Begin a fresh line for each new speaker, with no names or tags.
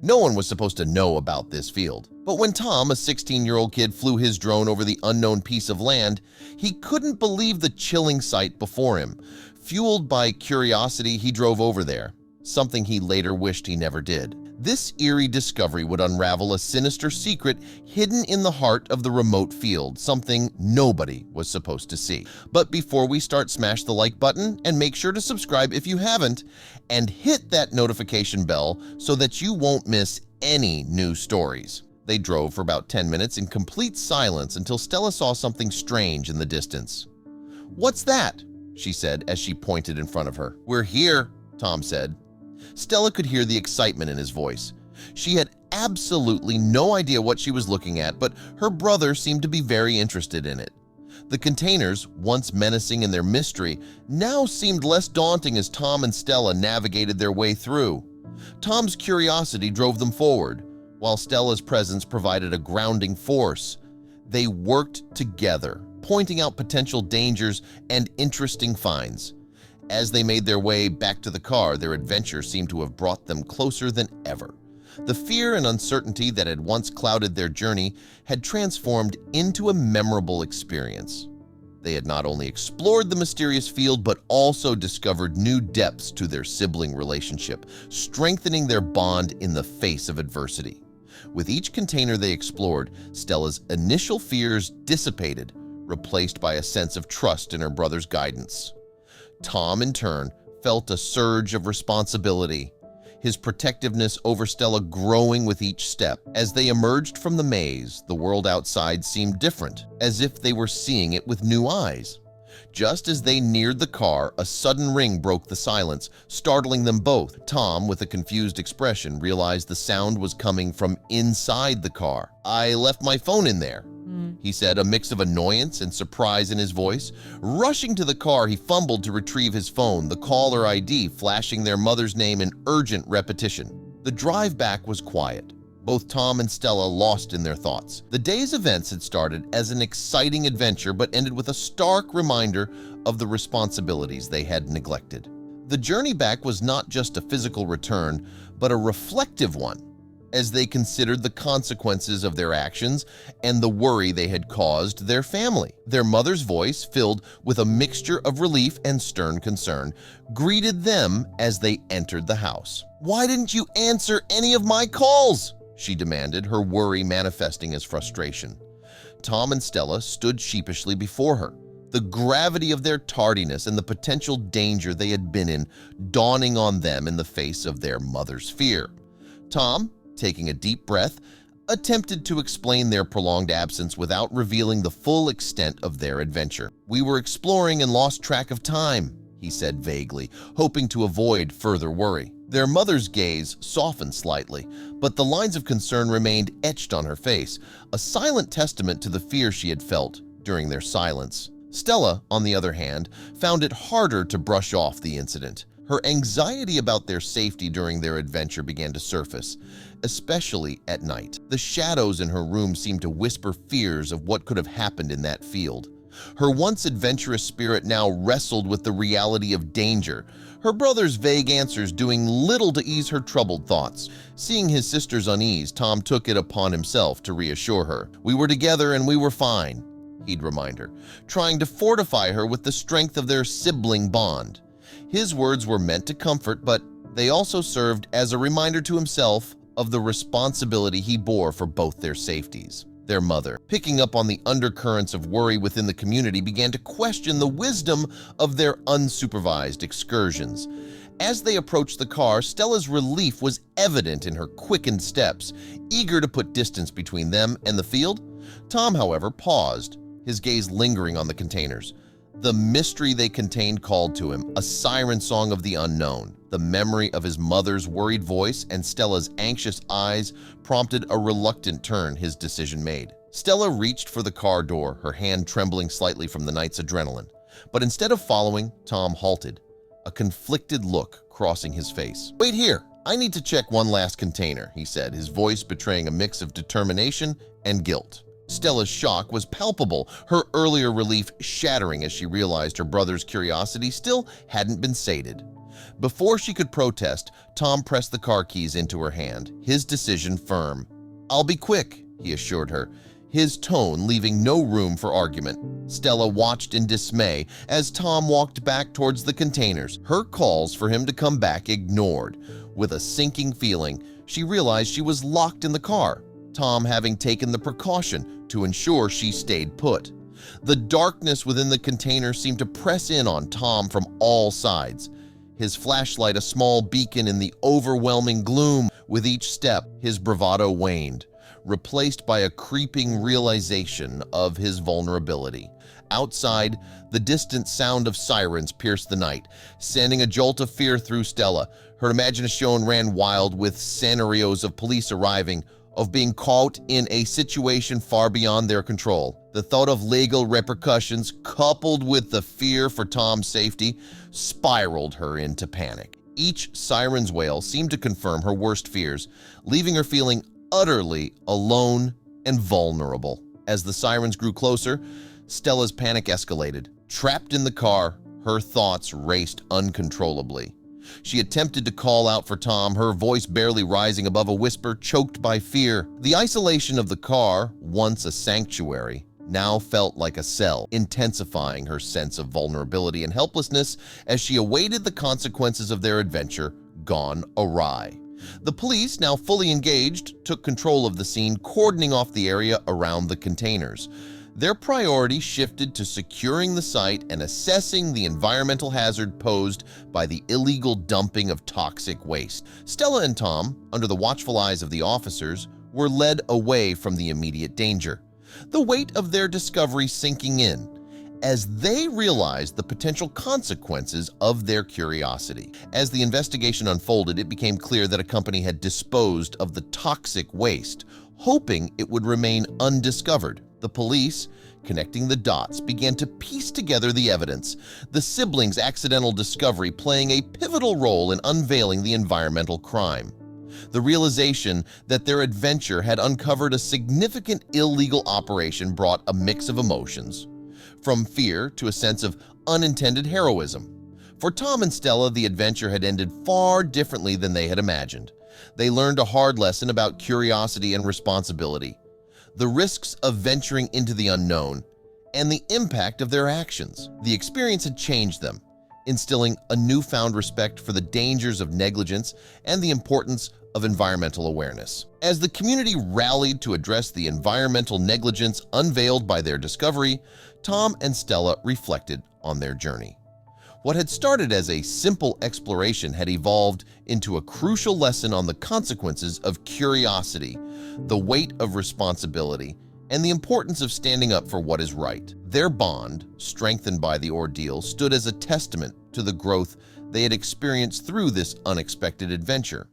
No one was supposed to know about this field, but when Tom, a 16-year-old kid, flew his drone over the unknown piece of land, he couldn't believe the chilling sight before him. Fueled by curiosity, he drove over there, something he later wished he never did. This eerie discovery would unravel a sinister secret hidden in the heart of the remote field, something nobody was supposed to see. But before we start, smash the like button and make sure to subscribe if you haven't, and hit that notification bell so that you won't miss any new stories. They drove for about 10 minutes in complete silence until Stella saw something strange in the distance. "What's that?" she said as she pointed in front of her. "We're here," Tom said. Stella could hear the excitement in his voice. She had absolutely no idea what she was looking at, but her brother seemed to be very interested in it. The containers, once menacing in their mystery, now seemed less daunting as Tom and Stella navigated their way through. Tom's curiosity drove them forward, while Stella's presence provided a grounding force. They worked together, pointing out potential dangers and interesting finds. As they made their way back to the car, their adventure seemed to have brought them closer than ever. The fear and uncertainty that had once clouded their journey had transformed into a memorable experience. They had not only explored the mysterious field but also discovered new depths to their sibling relationship, strengthening their bond in the face of adversity. With each container they explored, Stella's initial fears dissipated, replaced by a sense of trust in her brother's guidance. Tom, in turn, felt a surge of responsibility, his protectiveness over Stella growing with each step. As they emerged from the maze, the world outside seemed different, as if they were seeing it with new eyes. Just as they neared the car, a sudden ring broke the silence, startling them both. Tom, with a confused expression, realized the sound was coming from inside the car. "I left my phone in there," he said, a mix of annoyance and surprise in his voice. Rushing to the car, he fumbled to retrieve his phone, the caller ID flashing their mother's name in urgent repetition. The drive back was quiet, both Tom and Stella lost in their thoughts. The day's events had started as an exciting adventure but ended with a stark reminder of the responsibilities they had neglected. The journey back was not just a physical return, but a reflective one, as they considered the consequences of their actions and the worry they had caused their family. Their mother's voice, filled with a mixture of relief and stern concern, greeted them as they entered the house. "Why didn't you answer any of my calls?" she demanded, her worry manifesting as frustration. Tom and Stella stood sheepishly before her, the gravity of their tardiness and the potential danger they had been in dawning on them in the face of their mother's fear. Tom, taking a deep breath, attempted to explain their prolonged absence without revealing the full extent of their adventure. "We were exploring and lost track of time," he said vaguely, hoping to avoid further worry. Their mother's gaze softened slightly, but the lines of concern remained etched on her face, a silent testament to the fear she had felt during their silence. Stella, on the other hand, found it harder to brush off the incident. Her anxiety about their safety during their adventure began to surface, especially at night. The shadows in her room seemed to whisper fears of what could have happened in that field. Her once adventurous spirit now wrestled with the reality of danger, her brother's vague answers doing little to ease her troubled thoughts. Seeing his sister's unease, Tom took it upon himself to reassure her. "We were together and we were fine," he'd remind her, trying to fortify her with the strength of their sibling bond. His words were meant to comfort, but they also served as a reminder to himself of the responsibility he bore for both their safeties. Their mother, picking up on the undercurrents of worry within the community, began to question the wisdom of their unsupervised excursions. As they approached the car, Stella's relief was evident in her quickened steps, eager to put distance between them and the field. Tom, however, paused, his gaze lingering on the containers. The mystery they contained called to him, a siren song of the unknown. The memory of his mother's worried voice and Stella's anxious eyes prompted a reluctant turn his decision made. Stella reached for the car door, her hand trembling slightly from the night's adrenaline. But instead of following, Tom halted, a conflicted look crossing his face. "Wait here, I need to check one last container," he said, his voice betraying a mix of determination and guilt. Stella's shock was palpable, her earlier relief shattering as she realized her brother's curiosity still hadn't been sated. Before she could protest, Tom pressed the car keys into her hand, his decision firm. "I'll be quick," he assured her, his tone leaving no room for argument. Stella watched in dismay as Tom walked back towards the containers, her calls for him to come back ignored. With a sinking feeling, she realized she was locked in the car, Tom having taken the precaution to ensure she stayed put. The darkness within the container seemed to press in on Tom from all sides, his flashlight a small beacon in the overwhelming gloom. With each step, his bravado waned, replaced by a creeping realization of his vulnerability. Outside, the distant sound of sirens pierced the night, sending a jolt of fear through Stella. Her imagination ran wild with scenarios of police arriving, of being caught in a situation far beyond their control. The thought of legal repercussions, coupled with the fear for Tom's safety, spiraled her into panic. Each siren's wail seemed to confirm her worst fears, leaving her feeling utterly alone and vulnerable. As the sirens grew closer, Stella's panic escalated. Trapped in the car, her thoughts raced uncontrollably. She attempted to call out for Tom, her voice barely rising above a whisper, choked by fear. The isolation of the car, once a sanctuary, now felt like a cell, intensifying her sense of vulnerability and helplessness as she awaited the consequences of their adventure gone awry. The police, now fully engaged, took control of the scene, cordoning off the area around the containers. Their priority shifted to securing the site and assessing the environmental hazard posed by the illegal dumping of toxic waste. Stella and Tom, under the watchful eyes of the officers, were led away from the immediate danger, the weight of their discovery sinking in as they realized the potential consequences of their curiosity. As the investigation unfolded, it became clear that a company had disposed of the toxic waste, hoping it would remain undiscovered. The police, connecting the dots, began to piece together the evidence, the siblings' accidental discovery playing a pivotal role in unveiling the environmental crime. The realization that their adventure had uncovered a significant illegal operation brought a mix of emotions, from fear to a sense of unintended heroism. For Tom and Stella, the adventure had ended far differently than they had imagined. They learned a hard lesson about curiosity and responsibility, the risks of venturing into the unknown, and the impact of their actions. The experience had changed them, instilling a newfound respect for the dangers of negligence and the importance of environmental awareness. As the community rallied to address the environmental negligence unveiled by their discovery, Tom and Stella reflected on their journey. What had started as a simple exploration had evolved into a crucial lesson on the consequences of curiosity, the weight of responsibility, and the importance of standing up for what is right. Their bond, strengthened by the ordeal, stood as a testament to the growth they had experienced through this unexpected adventure.